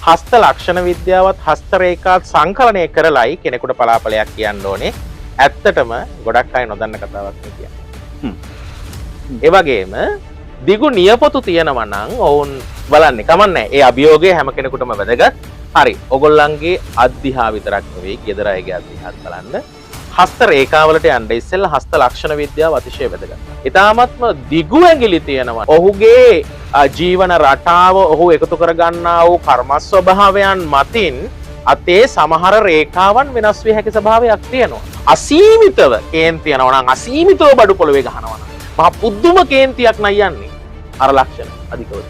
හස්ත ලක්ෂණ විද්‍යාවත් හස්ත රේඛාත් සංකලනය කරලයි කෙනෙකුට පලාපලයක් කියන්න ඕනේ. ඇත්තටම ගොඩක් අය නොදන්න කතාවක් නේ කියන්නේ. ඒ වගේම දිගු නියපොතු තියෙනවා නම් ඔවුන් බලන්නේ කමන්නේ. ඒ අභියෝගය හැම කෙනෙකුටම වැදගත්. හරි. ඔයගොල්ලන්ගේ අධ්‍යා විතරක් නෙවෙයි, ගෙදර අයගේ අධ්‍යාත් බලන්න. හස්ත රේඛාවලට යන්න ඉස්සෙල්ලා හස්ත ලක්ෂණ විද්‍යාව අතිශය වැදගත්. ඊටාත්ම දිගු ඇඟිලි තියෙනවා. ඔහුගේ ජීවන රටාව ඔහු එකතු කරගන්නා වූ කර්ම ස්වභාවයන් මතින් අතේ සමහර රේඛාවන් වෙනස් විය හැකි ස්වභාවයක් තියෙනවා. අසීමිතව කේන්ති යනවා නම් අසීමිතව බඩු පොළවේ ගහනවා නම් මහා පුදුම කේන්තියක් නයි යන්නේ. අර ලක්ෂණ අධිකව.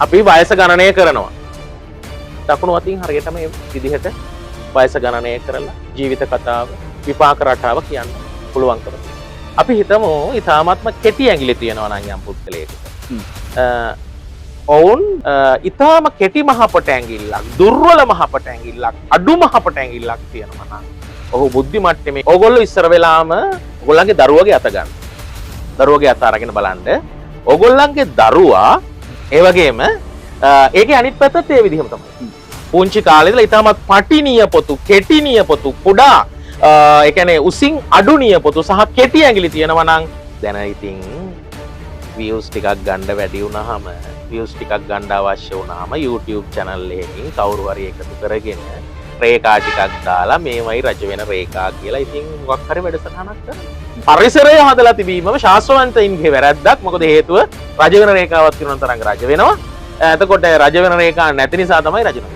අපි වයස ගණනය කරනවා. දකුණු අතින් හරියට මේ විදිහට වයස ගණනය කරලා ජීවිත කතාව විපාක රටාව කියන්න පුළුවන්කම තියෙනවා. අපි හිතමු ඊ타මාත්ම කෙටි ඇඟිලි තියෙනවා නම් යම් පුද්ගලයෙකුට. ඔවුන් ඊ타ම කෙටි මහපට ඇඟිල්ලක්, දුර්වල මහපට ඇඟිල්ලක්, අඩු මහපට ඇඟිල්ලක් තියෙනවා නම් ඔහු බුද්ධි මට්ටමේ ඕගොල්ලෝ ඉස්සර වෙලාම ඕගොල්ලන්ගේ දරුවගේ අත ගන්න. දරුවගේ අත අරගෙන බලන්න. ඕගොල්ලන්ගේ දරුවා ඒ වගේම ඒකේ අනිත් පැත්තත් ඒ විදිහම තමයි. පුංචි කාලේ ඉඳලා ඊටමත් පටි නියපොතු, කෙටි නියපොතු, කුඩා ඒ කියන්නේ උසින් අඩු නියපොතු සහ කෙටි ඇඟිලි තියෙනවා නම් දැන් ඉතින් views ටිකක් ගන්න වැඩි වුණාම views ටිකක් ගන්න අවශ්‍ය වුණාම YouTube channel එකකින් කවුරු හරි එකතු කරගෙන රේඛා ටිකක් දාලා මේවයි රජ වෙන රේඛා කියලා ඉතින් මොකක් හරි වැඩසටහනක් කරනවා. පරිසරය හදලා තිබීමම ශාස්ත්‍රවන්තයින්ගේ වැරැද්දක්. මොකද හේතුව රජ වෙන රේඛාවක් කිරුණා තරංග රජ වෙනවා. එතකොට රජ වෙන රේඛා නැති නිසා තමයි රජ වෙන්නේ.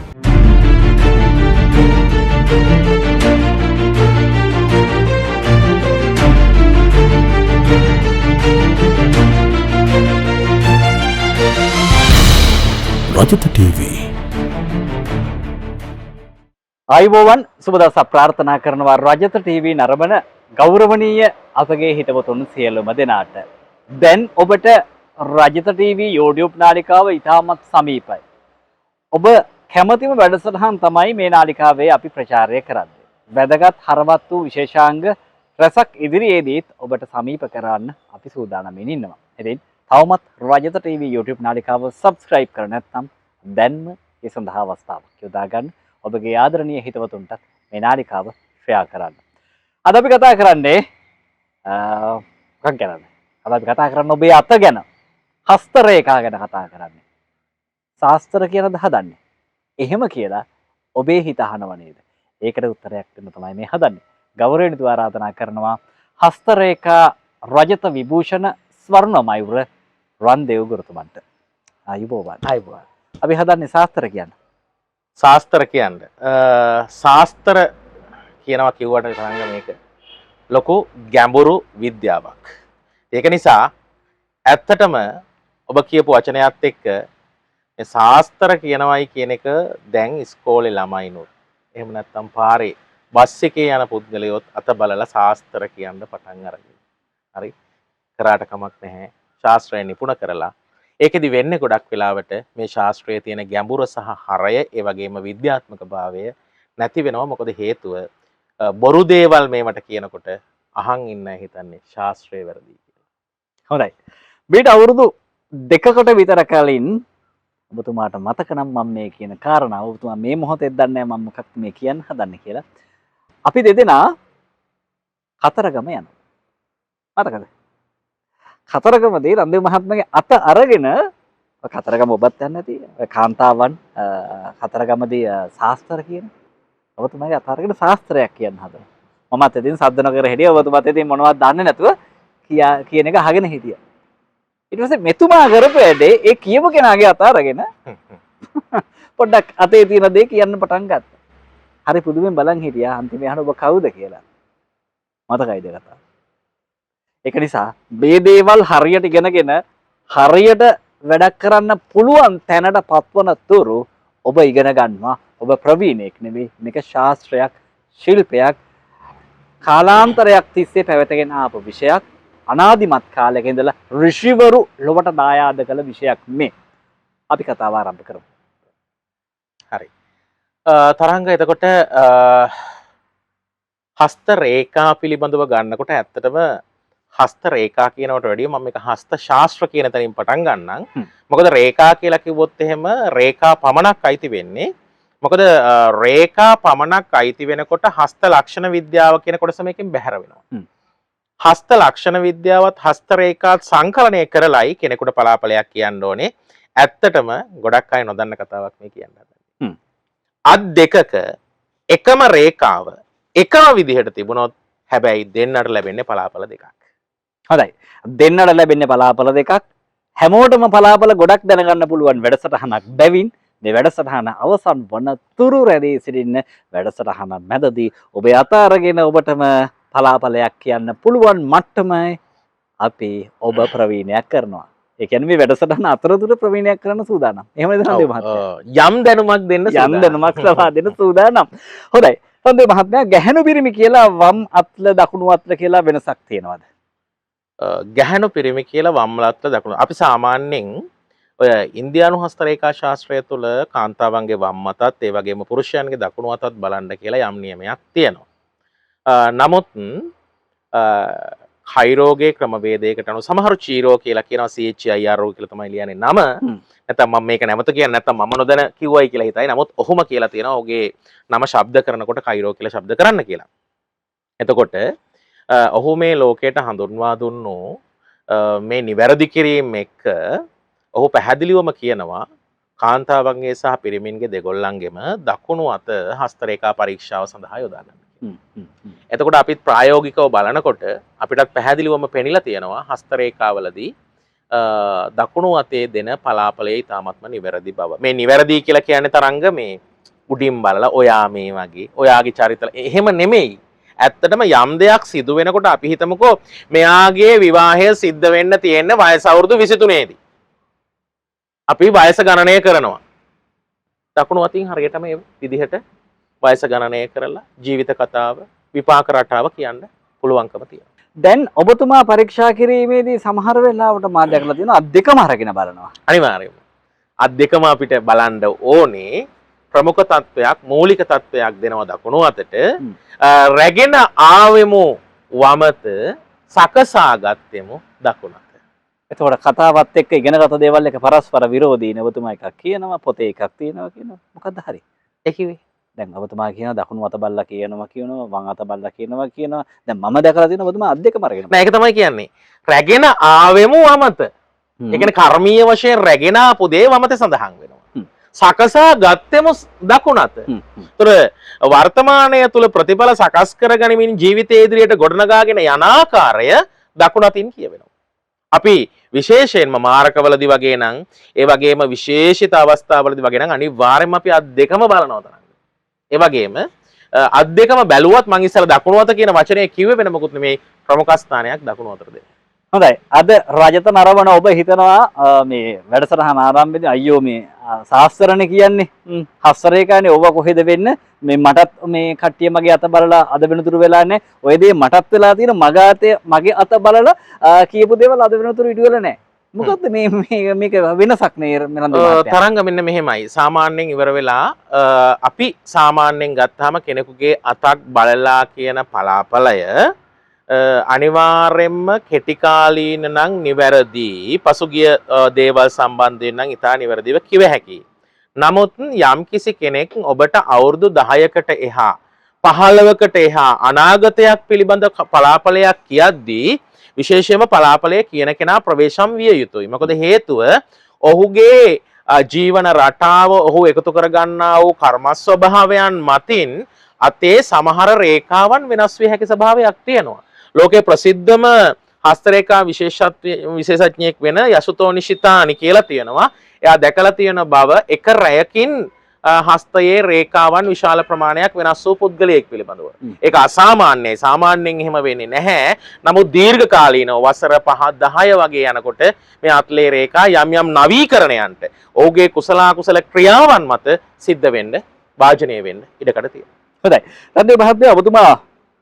රජත ටීවී ආයුබෝවන් සුබ දවසක් ප්‍රාර්ථනා කරනවා රජත ටීවී නරඹන ගෞරවනීය අපගේ හිතවතුන් සියලුම දෙනාට. දැන් ඔබට රජත ටීවී YouTube නාලිකාව ඉතාමත් සමීපයි. ඔබ කැමතිම වැඩසටහන් තමයි මේ නාලිකාවේ අපි ප්‍රචාරය කරන්නේ. වැදගත් හරවත් වූ විශේෂාංග රසක් ඉදිරියේදීත් ඔබට සමීප කරන්න අපි සූදානම්ින් ඉන්නවා. ඉතින් තවමත් රජත ටීවී YouTube නාලිකාව subscribe කර නැත්නම් දැන්ම ඒ සඳහා අවස්ථාවක් යොදා ගන්න. ඔබගේ ආදරණීය හිතවතුන්ට මේ නාලිකාව ෂෙයා කරන්න. අද අපි කතා කරන්නේ මොකක් ගැනද? අද අපි කතා කරන්නේ ඔබේ අත ගැන. හස්ත රේඛා ගැන කතා කරන්නේ. ශාස්ත්‍ර කියනද හදන්නේ. එහෙම කියලා ඔබේ හිත අහනව නේද? ඒකට උත්තරයක් දෙන්න තමයි මේ හදන්නේ. ගෞරවණීය ආරාධනා කරනවා හස්ත රේඛා රජත විභූෂණ ස්වර්ණ මයුර රන්දේව් ගුරුතුමන්ට. ආයුබෝවන්. ආයුබෝවන්. අපි හදන්නේ ශාස්ත්‍ර කියන්නේ. ශාස්ත්‍ර කියන්නේ ශාස්ත්‍ර කියනවා කිව්වට තරංග මේක ලොකු ගැඹුරු විද්‍යාවක්. ඒක නිසා ඇත්තටම ඔබ කියපු වචනයත් එක්ක මේ ශාස්ත්‍ර කියනවායි කියන එක දැන් ඉස්කෝලේ ළමයිනොත් එහෙම නැත්නම් පාරේ බස් එකේ යන පුද්ගලයොත් අත බලලා ශාස්ත්‍ර කියන්න පටන් අරගෙන. හරි. කරාට කමක් නැහැ. ශාස්ත්‍රය නිපුණ කරලා ඒකෙදි වෙන්නේ ගොඩක් වෙලාවට මේ ශාස්ත්‍රයේ තියෙන ගැඹුර සහ හරය ඒ වගේම විද්‍යාත්මක භාවය නැති වෙනවා. මොකද හේතුව බොරු දේවල් මේවට කියනකොට අහන් ඉන්න හිතන්නේ ශාස්ත්‍රය වැරදි කියලා. හොඳයි. මේට අවුරුදු 2කට විතර කලින් ඔබතුමාට මතක නම් මම මේ කියන කාරණාව ඔබතුමා මේ මොහොතේ දන්නේ නැහැ මම මොකක්ද මේ කියන්න හදන්නේ කියලා. අපි දෙදෙනා කතරගම යනවා. මතකද? කතරගමදී රන්දේව් මහත්මයාගේ අත අරගෙන කතරගම ඔබත් යන්නේ නැති කාන්තාවන් කතරගමදී ශාස්ත්‍ර කියන ඔබතුමාගේ අත අරගෙන ශාස්ත්‍රයක් කියන්න හදනවා. මමත් ඉතින් සද්ද නගර හිටියා ඔබතුමාත් ඉතින් මොනවද දන්නේ නැතුව කියන එක අහගෙන හිටියා. ඊට පස්සේ මෙතුමා කරපු වැඩේ ඒ කියපු කෙනාගේ අත අරගෙන පොඩ්ඩක් අතේ තියෙන දේ කියන්න පටන් ගත්තා. හරි පුදුමෙන් බලන් හිටියා අන්තිමේ අහන ඔබ කවුද කියලා. මතකයිද කතාව? ඒක නිසා මේ දේවල් හරියට ඉගෙනගෙන හරියට වැඩක් කරන්න පුළුවන් තැනට පත්වන තුරු ඔබ ඉගෙන ගන්නවා. ඔබ ප්‍රවීණෙක් නෙවෙයි. මේක ශාස්ත්‍රයක්, ශිල්පයක්, කාලාන්තරයක් තිස්සේ පැවතගෙන ආපු විෂයක්. අනාදිමත් කාලයක ඉඳලා ඍෂිවරු ලොවට දායාද කළ විෂයක් මේ. අපි කතාව ආරම්භ කරමු. හරි. තරංග එතකොට හස්ත රේඛා පිළිබඳව ගන්නකොට ඇත්තටම හස්ත රේඛා කියනවට වැඩිය මම මේක හස්ත ශාස්ත්‍ර කියන තැනින් පටන් ගන්නම්. මොකද රේඛා කියලා කිව්වොත් එහෙම රේඛා පමණක් අයිති වෙන්නේ. මොකද රේඛා පමණක් අයිති වෙනකොට හස්ත ලක්ෂණ විද්‍යාව කියන කොටස මේකෙන් බැහැර වෙනවා. හස්ත ලක්ෂණ විද්‍යාවත් හස්ත රේඛාත් සංකලනය කරලයි කෙනෙකුට පලාපලයක් කියන්න ඕනේ. ඇත්තටම ගොඩක් අය නොදන්න කතාවක් මේ කියන්න හදන්නේ. අත් දෙකක එකම රේඛාව එකම විදිහට තිබුණොත් හැබැයි දෙන්නට ලැබෙන්නේ පලාපල දෙකක්. හොඳයි. දෙන්නට ලැබෙන්නේ පලාපල දෙකක්. හැමෝටම පලාපල ගොඩක් දැනගන්න පුළුවන් වැඩසටහනක් බැවින් මේ වැඩසටහන අවසන් වන තුරු රැඳී සිටින්න වැඩසටහන මැදදී ඔබේ අත අරගෙන ඔබටම පලාපලයක් කියන්න පුළුවන් මට්ටමයි අපි ඔබ ප්‍රවීණයක් කරනවා. ඒ කියන්නේ මේ වැඩසටහන අතරතුර ප්‍රවීණයක් කරන්න සූදානම්. එහෙමද නන්දේ මහත්තයා? යම් දැනුමක් දෙන්න යම් දැනුමක් ලබා දෙන්න සූදානම්. හොඳයි. නන්දේ මහත්මයා ගැහැණු පිරිමි කියලා වම් අත්ල දකුණු අත්ල කියලා වෙනසක් තියෙනවද? ගැහැණු පිරිමි කියලා වම් අත්ල දකුණු. අපි සාමාන්‍යයෙන් ඔය ඉන්දියානු හස්ත රේඛා ශාස්ත්‍රය තුළ කාන්තාවන්ගේ වම් අතත් ඒ වගේම පුරුෂයන්ගේ දකුණු අතත් බලන්න කියලා යම් නියමයක් තියෙනවා. නමුත් කයිරෝගේ ක්‍රමවේදයකට අනුව සමහරු චීරෝ කියලා කියනවා CHIRO කියලා තමයි ලියන්නේ නම. නැත්නම් මම මේක නැවත කියන්නේ නැත්නම් මම නොදැන කිව්වයි කියලා හිතයි. නමුත් ඔහුම කියලා තියෙනවා ඔහුගේ නම ශබ්ද කරනකොට කයිරෝ කියලා ශබ්ද කරන්න කියලා. එතකොට ඔහු මේ ලෝකයට හඳුන්වා දුන්නු මේ නිවැරදි කිරීම එක්ක ඔහු පැහැදිලිවම කියනවා කාන්තාවන්ගේ සහ පිරිමින්ගේ දෙගොල්ලන්ගෙම දකුණු අත හස්ත රේඛා පරීක්ෂාව සඳහා යොදා ගන්න. එතකොට අපිත් ප්‍රායෝගිකව බලනකොට අපිටත් පැහැදිලිවම පෙනිලා තියෙනවා හස්ත රේඛාවලදී දකුණු අතේ දෙන පලාපලයේ ඉතාමත්ම නිවැරදි බව. මේ නිවැරදි කියලා කියන්නේ තරංග මේ උඩින් බලලා ඔයා මේ වගේ ඔයාගේ චරිත එහෙම නෙමෙයි. ඇත්තටම යම් දෙයක් සිදු වෙනකොට අපි හිතමුකෝ මෙයාගේ විවාහය සිද්ධ වෙන්න තියෙන වයස අවුරුදු 23 දී. අපි වයස ගණනය කරනවා. දකුණු අතින් හරියට මේ විදිහට වයස ගණනය කරලා ජීවිත කතාව විපාක රටාව කියන්න පුළුවන්කම තියෙනවා. දැන් ඔබතුමා පරීක්ෂා කිරීමේදී සමහර වෙලාවට මා දැකලා තියෙනවා අත් දෙකම අරගෙන බලනවා. අනිවාර්යයෙන්ම. අත් දෙකම අපිට බලන්න ඕනේ ප්‍රමුඛ තත්වයක් මූලික තත්වයක් දෙනවා දකුණු අතට. රැගෙන ආවෙමු වමත සකසා ගත්තෙමු දකුණත. එතකොට කතාවත් එක්ක ඉගෙනගත දේවල් එක පරස්පර විරෝධී නේ. ඔබතුමා එකක් කියනවා පොතේ එකක් තියෙනවා කියනවා. මොකද්ද හරි? ඒ කිව්වේ දැන් ඔබතුමා කියනවා දකුණු අත බල්ලා කියනවා වම් අත බල්ලා කියනවා. දැන් මම දැකලා තියෙනවා ඔබතුමා අත් දෙකම අරගෙන. නෑ ඒක තමයි කියන්නේ. රැගෙන ආවෙමු වමත. ඒ කියන්නේ කර්මීය වශයෙන් රැගෙන ආපු දේ වමතේ සඳහන් වෙනවා. සකසා ගත්තෙමු දකුණත. ඒතර වර්තමානය තුල ප්‍රතිඵල සකස් කරගනිමින් ජීවිතයේ ඉදිරියට ගොඩනගාගෙන යන ආකාරය දකුණතින් කියවෙනවා. අපි විශේෂයෙන්ම මාරකවලදී වගේ නම් ඒ වගේම විශේෂිත අවස්ථාවලදී වගේ නම් අනිවාර්යයෙන්ම අපි අත් දෙකම බලනවා තරංග. ඒ වගේම අත් දෙකම බැලුවත් මම ඉස්සර දකුණු අත කියන වචනේ කිව්වේ වෙන මොකුත් නෙමේ ප්‍රමුඛ ස්ථානයක් දකුණු අතට දෙන්න. හොඳයි. අද රජත නරවන ඔබ හිතනවා මේ වැඩසටහන ආරම්භයේදී අයියෝ මේ ශාස්ත්‍රණේ කියන්නේ හස්ත රේඛානේ ඔබ කොහෙද වෙන්න මේ මටත් මේ කට්ටිය මගේ අත බලලා අද වෙනතුරු වෙලා නැහැ. ඔය දේ මටත් වෙලා තියෙන මගේ අත බලලා කියපු දේවල් අද වෙනතුරු ඉටු වෙලා නැහැ. මොකද්ද මේක වෙනසක් නේ තරංග මෙන්න මෙහෙමයි. සාමාන්‍යයෙන් ඉවර වෙලා අපි සාමාන්‍යයෙන් ගත්තාම කෙනෙකුගේ අතක් බලලා කියන පලාපලය අනිවාර්යෙන්ම කෙටි කාලීන නම් නිවැරදි පසුගිය දේවල් සම්බන්ධයෙන් නම් ඉතා නිවැරදිව කිව හැකියි. නමුත් යම්කිසි කෙනෙක් ඔබට අවුරුදු 10කට එහා 15කට එහා අනාගතයක් පිළිබඳ පලාපලයක් කියද්දී විශේෂයෙන්ම පලාපලය කියන කෙනා ප්‍රවේශම් විය යුතුයි. මොකද හේතුව ඔහුගේ ජීවන රටාව ඔහු එකතු කරගන්නා වූ කර්ම ස්වභාවයන් මතින් අතේ සමහර රේඛාවන් වෙනස් විය හැකි ස්වභාවයක් තියෙනවා. ලෝකේ ප්‍රසිද්ධම හස්තරේඛා විශේෂඥයෙක් වෙන යසුතෝ නිශිතානි කියලා තියෙනවා. එයා දැකලා තියෙන බව එක රැයකින් හස්තයේ රේඛාවන් විශාල ප්‍රමාණයක් වෙනස් වූ පුද්ගලයෙක් පිළිබඳව. ඒක අසාමාන්‍යයි. සාමාන්‍යයෙන් එහෙම වෙන්නේ නැහැ. නමුත් දීර්ඝ කාලීනව වසර 5-10 වගේ යනකොට මේ අත්ලේ රේඛා යම් යම් නවීකරණයන්ට ඔහුගේ කුසල ක්‍රියාවන් මත සිද්ධ වෙන්න වාජනීය වෙන්න ඉඩකඩ තියෙනවා. හොඳයි. රන්දේ මහත්මයා ඔබතුමා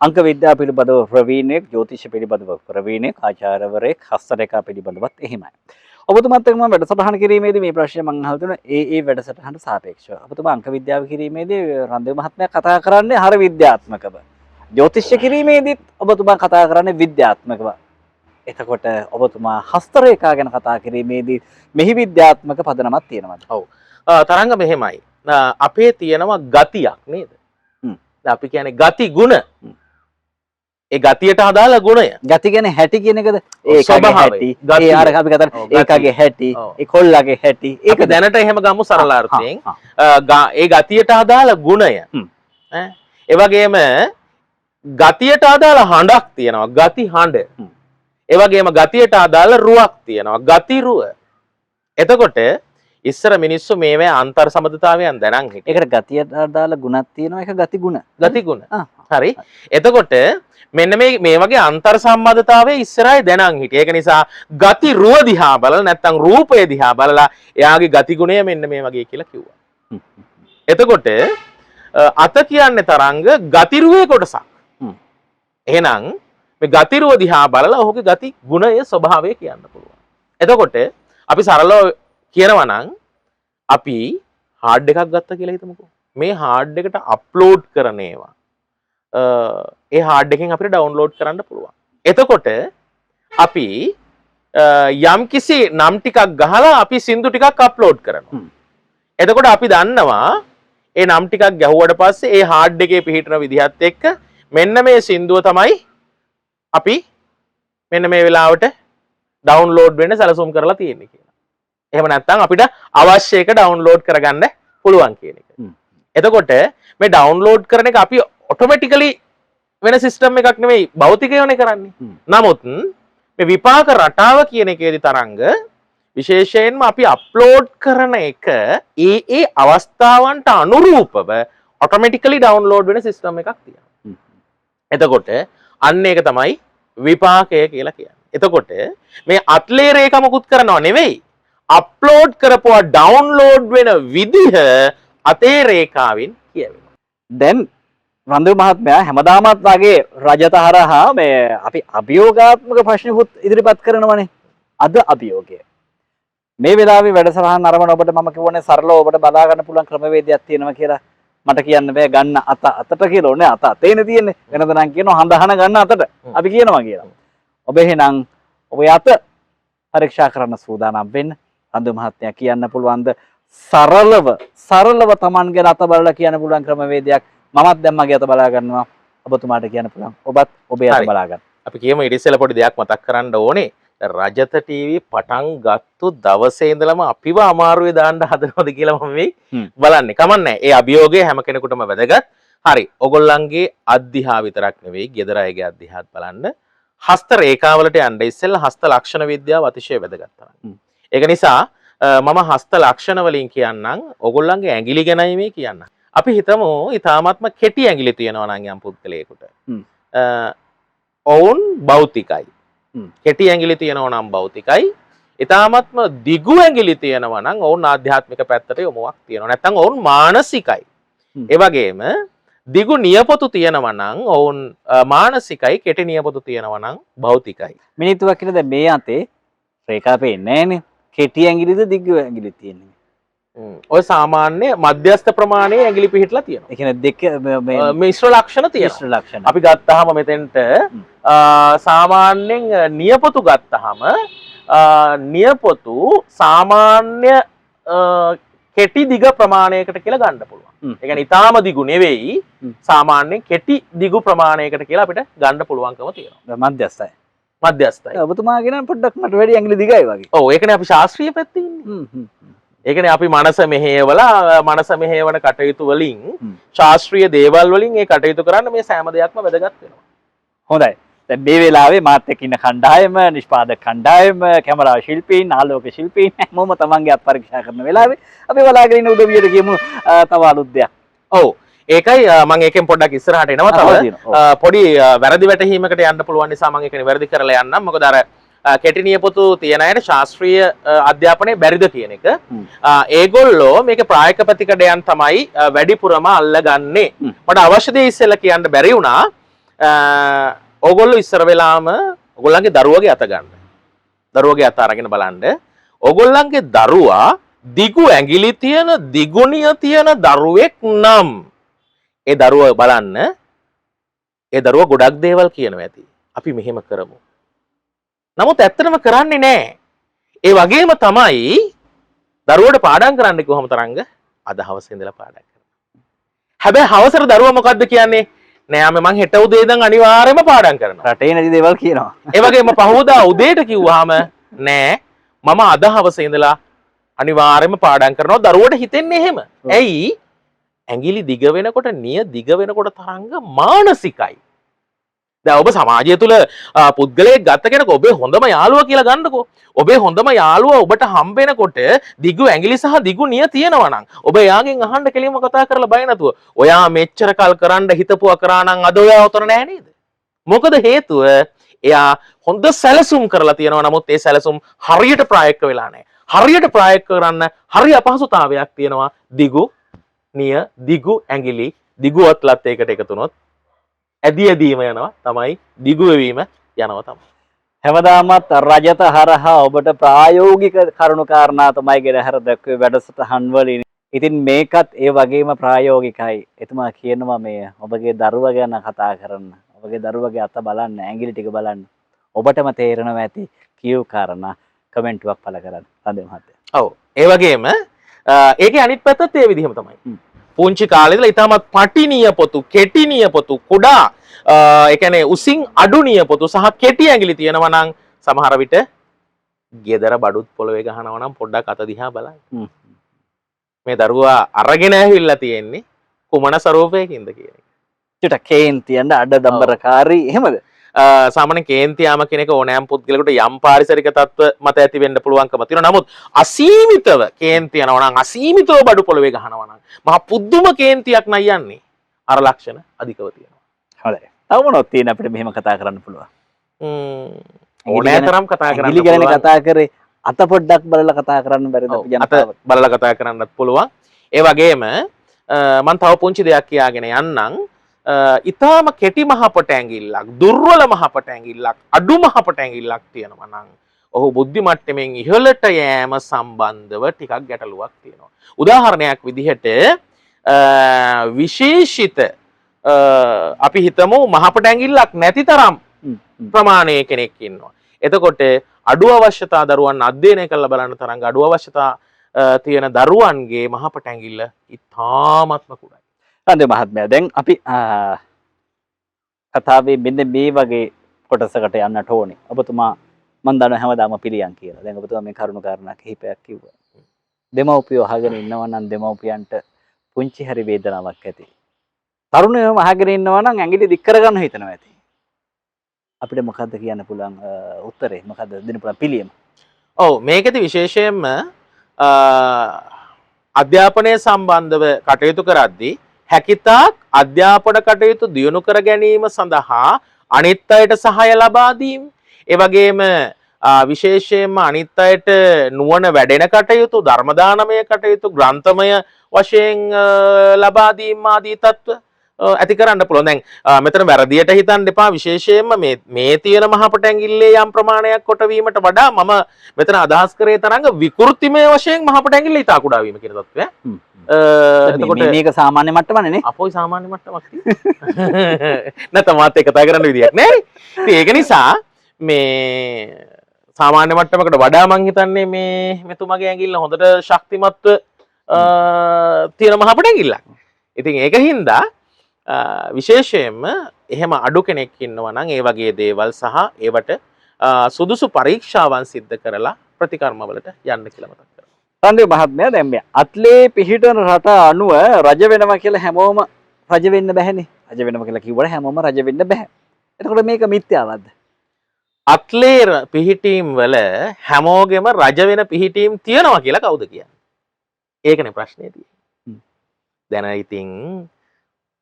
අංක විද්‍යාව පිළිබඳව ප්‍රවීණෙක්, ජ්‍යොතිෂ පිළිබඳව ප්‍රවීණෙක්, ආචාර්යවරයෙක්, හස්තරේඛා පිළිබඳවත් එහෙමයි. ඔබතුමාත් එක්ක මම වැඩසටහන කිරීමේදී මේ ප්‍රශ්නේ මම අහලා තියෙනවා ඒ වැඩසටහනට සාපේක්ෂව. ඔබතුමා අංක විද්‍යාව කිරීමේදී රන්දේ මහත්මයා කතා කරන්නේ හර විද්‍යාත්මකව. ජ්‍යොතිෂ කිරීමේදීත් ඔබතුමා කතා කරන්නේ විද්‍යාත්මකව. එතකොට ඔබතුමා හස්තරේඛා ගැන කතා කිරීමේදී මෙහි විද්‍යාත්මක පදනමක් තියෙනවද? ඔව්. තරංග මෙහෙමයි. අපේ තියෙනවා ගතියක් නේද? අපි කියන්නේ ගති ගුණ. ඒ ගතියට අදාළ ගුණය. ගති කියන්නේ හැටි කියන එකද? ඒකගේ ස්වභාවය. හැටි. ගතිය. ඒ අර අපි කතා ඔව්, ඒකගේ හැටි, ඔව්. ඒ කොල්ලගේ හැටි. ඒක දැනට එහෙම ගමු සරල අර්ථයෙන්. ඒ ගතියට අදාළ ගුණය. ඒ වගේම ගතියට අදාළ හඬක් තියෙනවා. ගති හඬ. ඒ වගේම ගතියට අදාළ රුවක් තියෙනවා. ගති රුව. එතකොට ඉස්සර මිනිස්සු මේවා අන්තර් සම්බන්ධතාවයන් දැනන් හිටියේ. ඒකට ගතියට අදාළ ගුණක් තියෙනවා. ඒක ගති ගුණ. ගති ගුණ. හරි. එතකොට මෙන්න මේ වගේ අන්තර් සම්බන්ධතාවය ඉස්සරහයි දැනන් හිටියේ. ඒක නිසා ගති රුව දිහා බලලා නැත්නම් රූපය දිහා බලලා එයාගේ ගති ගුණය මෙන්න මේ වගේ කියලා කිව්වා. එතකොට අත කියන්නේ තරංග ගති රුවේ කොටසක්. එහෙනම් මේ ගති රුව දිහා බලලා ඔහුගේ ගති ගුණය ස්වභාවය කියන්න පුළුවන්. එතකොට අපි සරලව කියනවා නම් අපි හાર્ඩ් එකක් ගත්තා කියලා හිතමුකෝ. මේ හાર્ඩ් එකට අප්ලෝඩ් කරන ඒවා ඒ හાર્ඩ් එකෙන් අපිට ඩවුන්ලෝඩ් කරන්න පුළුවන්. එතකොට අපි යම්කිසි නම් ටිකක් ගහලා අපි සින්දු ටිකක් අප්ලෝඩ් කරනවා. එතකොට අපි දන්නවා ඒ නම් ටිකක් ගැහුවට පස්සේ ඒ හાર્ඩ් එකේ පිහිටන විදිහත් එක්ක මෙන්න මේ සින්දුව තමයි අපි මෙන්න මේ වෙලාවට ඩවුන්ලෝඩ් වෙන්න සැලසුම් කරලා තියෙන්නේ කියලා. එහෙම නැත්නම් අපිට අවශ්‍ය එක ඩවුන්ලෝඩ් කරගන්න පුළුවන් කියන එක. එතකොට මේ ඩවුන්ලෝඩ් කරන එක අපි ඔටෝමැටිකලි වෙන සිස්ටම් එකක් නෙවෙයි භෞතිකයෝනේ කරන්නේ. නමුත් මේ විපාක රටාව කියන එකේදී තරංග විශේෂයෙන්ම අපි අප්ලෝඩ් කරන එක ඒ අවස්ථාවන්ට අනුරූපව ඔටෝමැටිකලි ඩවුන්ලෝඩ් වෙන සිස්ටම් එකක් තියෙනවා. එතකොට අන්න ඒක තමයි විපාකය කියලා කියන්නේ. එතකොට මේ අත්ලේ රේඛ මොකුත් කරනව නෙවෙයි. අප්ලෝඩ් කරපුවා ඩවුන්ලෝඩ් වෙන විදිහ අතේ රේඛාවෙන් කියවෙනවා. දැන් රන්දු මහත්මයා හැමදාමත් වගේ රජතහරහා මේ අපි අභියෝගාත්මක ප්‍රශ්නකුත් ඉදිරිපත් කරනවනේ. අද අභියෝගය. මේ වෙලාවේ වැඩසටහන අරගෙන ඔබට මම කියවනේ සරලව ඔබට බලා ගන්න පුළුවන් ක්‍රමවේදයක් තියෙනවා කියලා. මට කියන්න බෑ ගන්න අතට කියලා ඕනේ අත අතේනේ තියෙන්නේ. වෙනද නම් කියනවා හඳහන ගන්න අතට. අපි කියනවා කියලා. ඔබ එහෙනම් ඔබේ අත පරීක්ෂා කරන්න සූදානම් වෙන්න. රන්දු මහත්මයා කියන්න පුළුවන්ද සරලව Tamanගේ අත බලලා කියන්න පුළුවන් ක්‍රමවේදයක් මමත් දැන් මගේ අත බලා ගන්නවා. ඔබතුමාට කියන්න පුළුවන්. ඔබත් ඔබේ අත බලා ගන්න. අපි කියමු ඊට ඉස්සෙල්ලා පොඩි දෙයක් මතක් කරන්න ඕනේ. රජත ටීවී පටන් ගත්තු දවසේ ඉඳලම අපිව අමාරුවේ දාන්න හදනවද කියලා මම මේ බලන්නේ. කමන්නේ. ඒ අභියෝගය හැම කෙනෙකුටම වැදගත්. හරි. ඔයගොල්ලන්ගේ අධ්‍යා විතරක් නෙවෙයි, ගෙදර අයගේ අධ්‍යාත් බලන්න. හස්ත රේඛාවලට යන්න ඉස්සෙල්ලා හස්ත ලක්ෂණ විද්‍යාව අතිශය වැදගත් තමයි. ඒක නිසා මම හස්ත ලක්ෂණ වලින් කියන්නම්. ඔයගොල්ලන්ගේ ඇඟිලි ගැනයි මේ කියන්න. අපි හිතමු ඊ타මාත්ම කෙටි ඇඟිලි තියෙනවා නම් යම් පුද්ගලයෙකුට. ඔවුන් භෞතිකයි. කෙටි ඇඟිලි තියෙනවා නම් භෞතිකයි. ඊ타මාත්ම දිගු ඇඟිලි තියෙනවා නම් ඔවුන් ආධ්‍යාත්මික පැත්තට යොමුවක් තියෙනවා. නැත්නම් ඔවුන් මානසිකයි. ඒ වගේම දිගු නියපොතු තියෙනවා නම් ඔවුන් මානසිකයි, කෙටි නියපොතු තියෙනවා නම් භෞතිකයි. මිනිත්තුවක් කියලා දැන් මේ අතේ රේඛා පේන්නේ නැහනේ. කෙටි ඇඟිලිද දිගු ඇඟිලි තියෙන්නේ. ඔය සාමාන්‍ය මධ්‍යස්ථ ප්‍රමාණයේ ඇඟිලි පිහිටලා තියෙනවා. ඒ කියන්නේ දෙක මිශ්‍ර ලක්ෂණ තියෙනවා. මිශ්‍ර ලක්ෂණ. අපි ගත්තාම මෙතෙන්ට සාමාන්‍යයෙන් නියපොතු ගත්තාම නියපොතු සාමාන්‍ය කෙටි දිග ප්‍රමාණයකට කියලා ගන්න පුළුවන්. ඒ කියන්නේ ඊටාම දිගු නෙවෙයි සාමාන්‍යයෙන් කෙටි දිගු ප්‍රමාණයකට කියලා අපිට ගන්න පුළුවන්කම තියෙනවා. මධ්‍යස්ථයි. මධ්‍යස්ථයි. ඔබතුමාගෙන පොඩ්ඩක් මට වැඩි ඇඟිලි දිගයි වගේ. ඔව් ඒකනේ අපි ශාස්ත්‍රීය පැත්තේ ඉන්නේ. ඒකනේ අපි මනස මෙහෙයවලා මනස මෙහෙයවන කටයුතු වලින් ශාස්ත්‍රීය දේවල් වලින් ඒ කටයුතු කරන්න මේ සෑම දෙයක්ම වැදගත් වෙනවා. හොඳයි. දැන් මේ වෙලාවේ මාත් එක්ක ඉන්න කණ්ඩායම, නිෂ්පාදක කණ්ඩායම, කැමරා ශිල්පීන්, ආලෝක ශිල්පීන් හැමෝම තමන්ගේ අත් පරීක්ෂා කරන වෙලාවේ අපි බලාගෙන ඉන්න උදවියට කියමු තව අලුත් දෙයක්. ඔව්. ඒකයි මම ඒකෙන් පොඩ්ඩක් ඉස්සරහට එනවා තව පොඩි වැරදි වැටහීමකට යන්න පුළුවන් නිසා මම ඒකනේ වැරදි කරලා යන්නම්. මොකද අර කෙටි නියපොතු තියන අයට ශාස්ත්‍රීය අධ්‍යාපනය බැරිද කියන එක. ඒගොල්ලෝ මේක ප්‍රායෝගික ප්‍රතිකඩයන් තමයි වැඩිපුරම අල්ලගන්නේ. මට අවශ්‍ය දේ ඉස්සෙල්ලා කියන්න බැරි වුණා. ඕගොල්ලෝ ඉස්සර වෙලාම ඕගොල්ලන්ගේ දරුවගේ අත ගන්න. දරුවගේ අත අරගෙන බලන්න. ඕගොල්ලන්ගේ දරුවා දිගු ඇඟිලි තියෙන, දිගුණිය තියෙන දරුවෙක් නම් ඒ දරුවා බලන්න. ඒ දරුවා ගොඩක් දේවල් කියනවා ඇති. අපි මෙහෙම කරමු. නමුත් ඇත්තටම කරන්නේ නැහැ. ඒ වගේම තමයි දරුවට පාඩම් කරන්න කිව්වම තරංග අද හවස ඉඳලා පාඩම් කරනවා. හැබැයි හවසට දරුවා මොකද්ද කියන්නේ? නෑ මම හෙට උදේ ඉඳන් අනිවාර්යයෙන්ම පාඩම් කරනවා. රටේ නැති දේවල් කියනවා. ඒ වගේම පහවදා උදේට කිව්වහම නෑ මම අද හවස ඉඳලා අනිවාර්යයෙන්ම පාඩම් කරනවා. දරුවට හිතෙන්නේ එහෙම. ඇයි? ඇඟිලි දිග වෙනකොට නිය දිග වෙනකොට තරංග මානසිකයි. දැන් ඔබ සමාජය තුළ පුද්ගලයෙක් ගත්ත කෙනෙක් ඔබේ හොඳම යාළුවා කියලා ගන්නකෝ. ඔබේ හොඳම යාළුවා ඔබට හම්බ වෙනකොට දිගු ඇඟිලි සහ දිගු නිය තියෙනවා නම් ඔබ එයාගෙන් අහන්න කෙලින්ම කතා කරලා බය නැතුව ඔයා මෙච්චර කල් කරන්න හිතපුවා කරා නම් අද ඔයා උතර නැහැ නේද? මොකද හේතුව එයා හොඳ සැලසුම් කරලා තියෙනවා. නමුත් ඒ සැලසුම් හරියට ප්‍රායෝගික වෙලා නැහැ. හරියට ප්‍රායෝගික කරන්න හරි අපහසුතාවයක් තියෙනවා. දිගු නිය දිගු ඇඟිලි දිගු අත්ලත් ඒකට එකතු වුණොත් ඇදීම යනවා තමයි දිගු වෙවීම යනවා තමයි. හැමදාමත් රජත හරහා ඔබට ප්‍රායෝගික කරුණු කාරණා තමයි ගෙනහැර දැක්වේ වැඩසටහන් වලින්. ඉතින් මේකත් ඒ වගේම ප්‍රායෝගිකයි. එතුමා කියනවා මේ ඔබගේ දරුවා ගැන කතා කරන්න. ඔබගේ දරුවගේ අත බලන්න, ඇඟිලි ටික බලන්න. ඔබටම තේරෙනවා ඇති කියු කාරණා කමෙන්ටුවක් පළ කරන්න. රන්දේ මහත්තයා. ඔව්. ඒ වගේම ඒකේ අනිත් පැත්තත් ඒ විදිහම තමයි. පුංචි කාලේ ඉඳලා ඊටමත් පටි නියපොතු, කෙටි නියපොතු, කුඩා ඒ කියන්නේ උසින් අඩු නියපොතු සහ කෙටි ඇඟිලි තියෙනවා නම් සමහර විට ගෙදර බඩුත් පොළවේ ගහනවා නම් පොඩ්ඩක් අත දිහා බලන්න. මේ දරුවා අරගෙන ඇවිල්ලා තියෙන්නේ කුමන ස්වරූපයකින්ද කියන එක. චුට්ටක් කේන්තියන්ට අඩ දම්බරකාරී එහෙමද? සාමාන්‍ය කේන්තියාම කෙනෙක් ඕනෑම පුද්ගලයෙකුට යම් පාරිසරික තත්ත්ව මත ඇති වෙන්න පුළුවන්කම තියෙනවා. නමුත් අසීමිතව කේන්ති යනවා නම් අසීමිතව බඩු පොළවේ ගහනවා නම් මහා පුදුම කේන්තියක් නයි යන්නේ. අර ලක්ෂණ අධිකව තියෙනවා. හොඳයි. තව මොනවද තියෙන අපිට මෙහෙම කතා කරන්න පුළුවන්? ඕනෑතරම් කතා කරන්න ඇඟිලි ගැන කතා කරේ අත පොඩ්ඩක් බලලා කතා කරන්න බැරිද අපි ජනතාවට? අත බලලා කතා කරන්නත් පුළුවන්. ඒ වගේම මම තව පුංචි දෙයක් කියාගෙන යන්නම්. ඉතාම කෙටි මහපට ඇඟිල්ලක්, දුර්වල මහපට ඇඟිල්ලක්, අඩු මහපට ඇඟිල්ලක් තියෙනවා නම් ඔහු බුද්ධි මට්ටමින් ඉහළට යෑම සම්බන්ධව ටිකක් ගැටලුවක් තියෙනවා. උදාහරණයක් විදිහට විශේෂිත අපි හිතමු මහපට ඇඟිල්ලක් නැති තරම් ප්‍රමාණයේ කෙනෙක් ඉන්නවා. එතකොට අඩු අවශ්‍යතා දරුවන් අධ්‍යයනය කරලා බලන්න තරම් අඩු අවශ්‍යතා තියෙන දරුවන්ගේ මහපට ඇඟිල්ල ඉතාමත්ම කුඩායි. රන්දේ මහත්මයා දැන් අපි කතාවේ මෙන්න මේ වගේ කොටසකට යන්නට ඕනේ. ඔබතුමා මම දන්නවා හැමදාම පිළියම් කියලා. දැන් ඔබතුමා මේ කරුණු කාරණා කිහිපයක් කිව්වා. දෙමව්පියෝ අහගෙන ඉන්නවා නම් දෙමව්පියන්ට පුංචි හරි වේදනාවක් ඇති. තරුණයෝ අහගෙන ඉන්නවා නම් ඇඟිලි දික් කරගන්න හිතනවා ඇති. අපිට මොකද්ද කියන්න පුළුවන් උත්තරේ? මොකද්ද දෙන්න පුළුවන් පිළියම? ඔව් මේකෙදි විශේෂයෙන්ම අධ්‍යාපනය සම්බන්ධව කටයුතු කරද්දී හැකිතාක් අධ්‍යාපන කටයුතු දියුණු කර ගැනීම සඳහා අනිත් අයට සහාය ලබා දීම, ඒ වගේම විශේෂයෙන්ම අනිත් අයට නුවණ වැඩෙන කටයුතු, ධර්ම දානමය කටයුතු, ග්‍රන්ථමය වශයෙන් ලබා දීම ආදී තත්ත්ව ඇති කරන්න පුළුවන්. දැන් මෙතන වැරදියට හිතන්න එපා. විශේෂයෙන්ම මේ තියෙන මහපට ඇඟිල්ලේ යම් ප්‍රමාණයක් කොටවීමට වඩා මම මෙතන අදහස් කරේ තරංග විකෘතිමය වශයෙන් මහපට ඇඟිල්ල ඉතා කුඩා වීම කියන තත්ත්වය. එතකොට මේක සාමාන්‍ය මට්ටමනේ නේ. අපෝයි සාමාන්‍ය මට්ටමක් තියෙනවා. නැත්නම් මාත් එක්ක කතා කරන්න විදියක් නැහැ. ඉතින් ඒක නිසා මේ සාමාන්‍ය මට්ටමකට වඩා මං හිතන්නේ මේ මෙතුමගේ ඇඟිල්ල හොඳට ශක්තිමත්ව තියෙන මහපට ඇඟිල්ලක්. ඉතින් ඒක හින්දා විශේෂයෙන්ම එහෙම අඩු කෙනෙක් ඉන්නවා නම් ඒ වගේ දේවල් සහ ඒවට සුදුසු පරීක්ෂාවන් සිද්ධ කරලා ප්‍රතිකර්මවලට යන්න කියලා මතක් කරනවා. රන්දේ මහත්මයා දැන් මේ අත්ලේ පිහිටන රට අනුව රජ වෙනවා කියලා හැමෝම රජ වෙන්න බැහැනේ. රජ වෙනවා කියලා කිව්වට හැමෝම රජ වෙන්න බෑ. එතකොට මේක මිත්‍යාවක්ද? අත්ලේ පිහිටීම් වල හැමෝගෙම රජ වෙන පිහිටීම් තියනවා කියලා කවුද කියන්නේ? ඒකනේ ප්‍රශ්නේ තියෙන්නේ. දැන් ඉතින්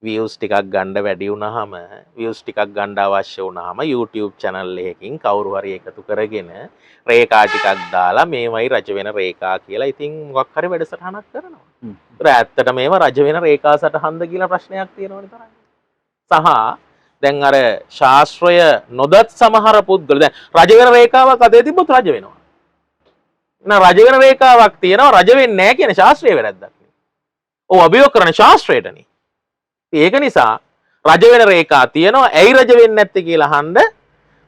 views ටිකක් ගන්න වැඩි වුණාම views ටිකක් ගන්න අවශ්‍ය වුණාම YouTube channel එකකින් කවුරු හරි එකතු කරගෙන රේඛා ටිකක් දාලා මේවයි රජ වෙන රේඛා කියලා ඉතින් මොකක් හරි වැඩසටහනක් කරනවා. ඒතර ඇත්තට මේව රජ වෙන රේඛා සටහන්ද කියලා ප්‍රශ්නයක් තියෙනවනේ තරම්. සහ දැන් අර ශාස්ත්‍රය නොදත් සමහර පුද්ගලයෝ දැන් රජ වෙන රේඛාවක් අතේ තිබ්බොත් රජ වෙනවා. නෑ රජ වෙන රේඛාවක් තියෙනවා රජ වෙන්නේ නැහැ කියන ශාස්ත්‍රීය වැරද්දක්. ඔව් අභියෝග කරන ශාස්ත්‍රයටනේ. ඒක නිසා රජ වෙන රේඛා තියෙනවා ඇයි රජ වෙන්නේ නැත්තේ කියලා අහන්න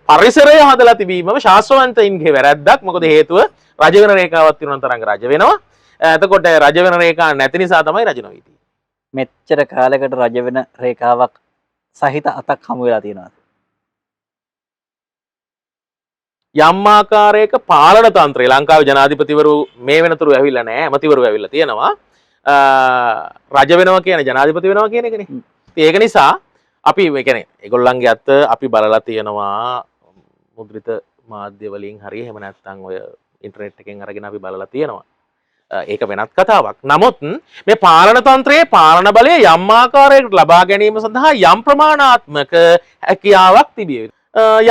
පරිසරය හදලා තිබීමම ශාස්ත්‍රවන්තයින්ගේ වැරැද්දක්. මොකද හේතුව රජ වෙන රේඛාවක් තියෙන තරංග රජ වෙනවා. එතකොට රජ වෙන රේඛා නැති නිසා තමයි රජ නොවී තියෙන්නේ. මෙච්චර කාලයකට රජ වෙන රේඛාවක් සහිත අතක් හමු වෙලා තියෙනවා. යම් ආකාරයක පාලන තන්ත්‍රය ලංකාවේ ජනාධිපතිවරු මේ වෙනතුරු ඇවිල්ලා නැහැ. ඇමතිවරු ඇවිල්ලා තියෙනවා. රජ වෙනවා කියන ජනාධිපති වෙනවා කියන එකනේ. ඒක නිසා අපි ඒ කියන්නේ ඒගොල්ලන්ගේ අත අපි බලලා තියෙනවා මුද්‍රිත මාධ්‍ය වලින් හරි එහෙම නැත්නම් ඔය ඉන්ටර්නෙට් එකෙන් අරගෙන අපි බලලා තියෙනවා. ඒක වෙනත් කතාවක්. නමුත් මේ පාලන තන්ත්‍රයේ පාලන බලය යම් ආකාරයකට ලබා ගැනීම සඳහා යම් ප්‍රමාණාත්මක හැකියාවක් තිබිය යුතුයි.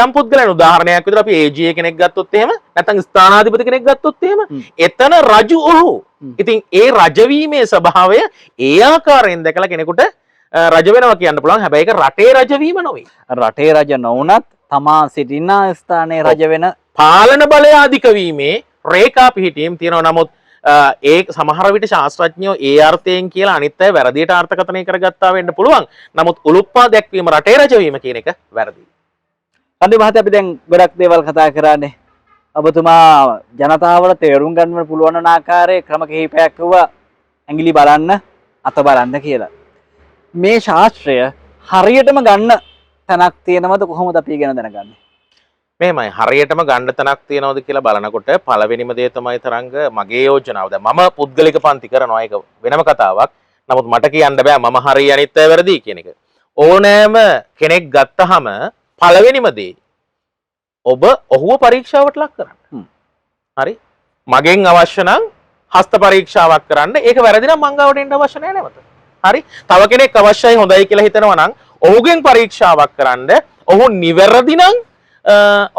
යම් පුද්ගලයන් උදාහරණයක් විදිහට අපි AG කෙනෙක් ගත්තොත් එහෙම නැත්නම් ස්ථානාධිපති කෙනෙක් ගත්තොත් එහෙම එතන රජු ඔහු. ඉතින් ඒ රජවීමේ ස්වභාවය ඒ ආකාරයෙන් දැකලා කෙනෙකුට රජ වෙනවා කියන්න පුළුවන්. හැබැයි ඒක රටේ රජවීම නෙවෙයි. රටේ රජ නොවුනත් තමා සිටින ස්ථානයේ රජ වෙන පාලන බලය අධික වීමේ රේඛා පිහිටීම් තියෙනවා. නමුත් ඒ සමහර විට ශාස්ත්‍රඥයෝ ඒ අර්ථයෙන් කියලා අනිත් අය වැරදියට අර්ථකථනය කරගත්තා වෙන්න පුළුවන්. නමුත් උලුප්පා දැක්වීම රටේ රජවීම කියන එක වැරදි. කන්දේ මහත්තයා අපි දැන් ගොඩක් දේවල් කතා කරානේ. ඔබතුමා ජනතාවට තේරුම් ගන්න පුළුවන් වන ආකාරයේ ක්‍රම කිහිපයක් කිව්වා ඇඟිලි බලන්න අත බලන්න කියලා. මේ ශාස්ත්‍රය හරියටම ගන්න තැනක් තියෙනවද කොහොමද අපි ඉගෙන දැනගන්නේ? මෙහෙමයි හරියටම ගන්න තැනක් තියෙනවද කියලා බලනකොට පළවෙනිම දේ තමයි තරංග මගේ යෝජනාව. දැන් මම පුද්ගලික පන්ති කරනවා ඒක වෙනම කතාවක්. නමුත් මට කියන්න බෑ මම හරි අනිත් අය වැරදි කියන එක. ඕනෑම කෙනෙක් ගත්තාම පළවෙනිම දේ ඔබ ඔහුව පරීක්ෂාවට ලක් කරන්න. හරි? මගෙන් අවශ්‍ය නම් හස්ත පරීක්ෂාවක් කරන්න. ඒක වැරදි නම් මං ගාවට එන්න අවශ්‍ය නැහැ නැවත. හරි? තව කෙනෙක් අවශ්‍යයි හොඳයි කියලා හිතනවා නම් ඔහුගෙන් පරීක්ෂාවක් කරන්න. ඔහු නිවැරදි නම්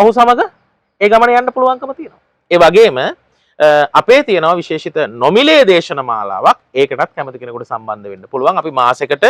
ඔහු සමග ඒ ගමන යන්න පුළුවන්කම තියෙනවා. ඒ වගේම අපේ තියෙනවා විශේෂිත නොමිලේ දේශන මාලාවක්. ඒකටත් කැමති කෙනෙකුට සම්බන්ධ වෙන්න පුළුවන්. අපි මාසෙකට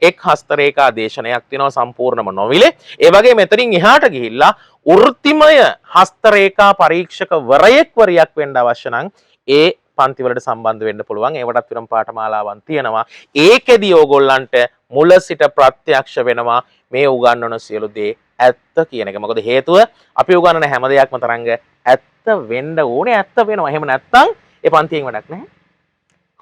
එක් හස්ත රේඛා දේශනයක් තියෙනවා සම්පූර්ණම නොමිලේ. ඒ වගේ මෙතනින් එහාට ගිහිල්ලා වෘත්තිමය හස්ත රේඛා පරීක්ෂක වරයෙක් වෙන්න අවශ්‍ය නම් ඒ පන්ති වලට සම්බන්ධ වෙන්න පුළුවන්. ඒවටත් වෙනම පාඨමාලාවන් තියෙනවා. ඒකෙදී ඕගොල්ලන්ට මුල සිට ප්‍රත්‍යක්ෂ වෙනවා මේ උගන්වන සියලු දේ ඇත්ත කියන එක. මොකද හේතුව අපි උගන්වන හැම දෙයක්ම තරංග ඇත්ත වෙන්න ඕනේ. ඇත්ත වෙනවා. එහෙම නැත්නම් ඒ පන්තියෙන් වැඩක් නැහැ.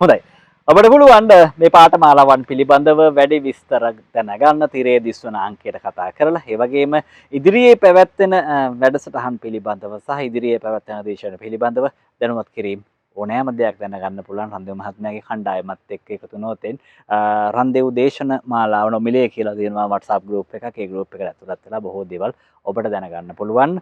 හොඳයි. ඔබට පුළුවන් මේ පාඨමාලාවන් පිළිබඳව වැඩි විස්තර දැනගන්න තිරේ දිස්වන අංකයට කතා කරලා ඒ වගේම ඉදිරියේ පැවැත්වෙන වැඩසටහන් පිළිබඳව සහ ඉදිරියේ පැවැත්වෙන දේශන පිළිබඳව දැනුවත් කිරීම ඕනෑම දෙයක් දැනගන්න පුළුවන් රන්දේව් මහත්මයාගේ කණ්ඩායමත් එක්ක එකතු වුණොත් රන්දේව් දේශන මාලාව නොමිලේ කියලා තියෙනවා WhatsApp group එකක්. ඒ group එකට ඇතුළත් වෙලා බොහෝ දේවල් ඔබට දැනගන්න පුළුවන්.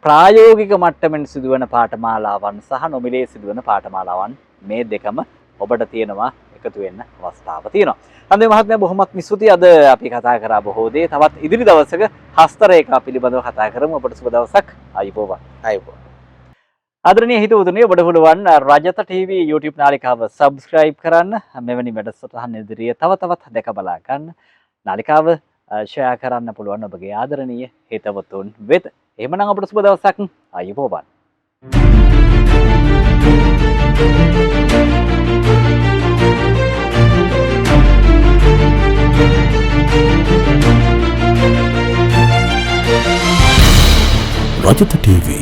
ප්‍රායෝගික මට්ටමින් සිදුවන පාඨමාලාවන් සහ නොමිලේ සිදුවන පාඨමාලාවන් මේ දෙකම ඔබට තියෙනවා එකතු වෙන්න අවස්ථාව තියෙනවා. රන්දේව් මහත්මයා බොහොමත් ස්තුතියි. අද අපි කතා කරා බොහෝ දේ. තවත් ඉදිරි දවසක හස්ත රේඛා පිළිබඳව කතා කරමු. ඔබට සුබ දවසක්. ආයුබෝවන්. ආදරණීය හිතවතුනි ඔබට පුළුවන් රජත TV YouTube නාලිකාව subscribe කරන්න. මෙවැනි වැඩසටහන් ඉදිරියේ තව තවත් දැක බලා ගන්න. නාලිකාව share කරන්න පුළුවන් ඔබගේ ආදරණීය හිතවතුන් වෙත. එහෙමනම් අපට සුබ දවසක්. ආයුබෝවන්. Rajata TV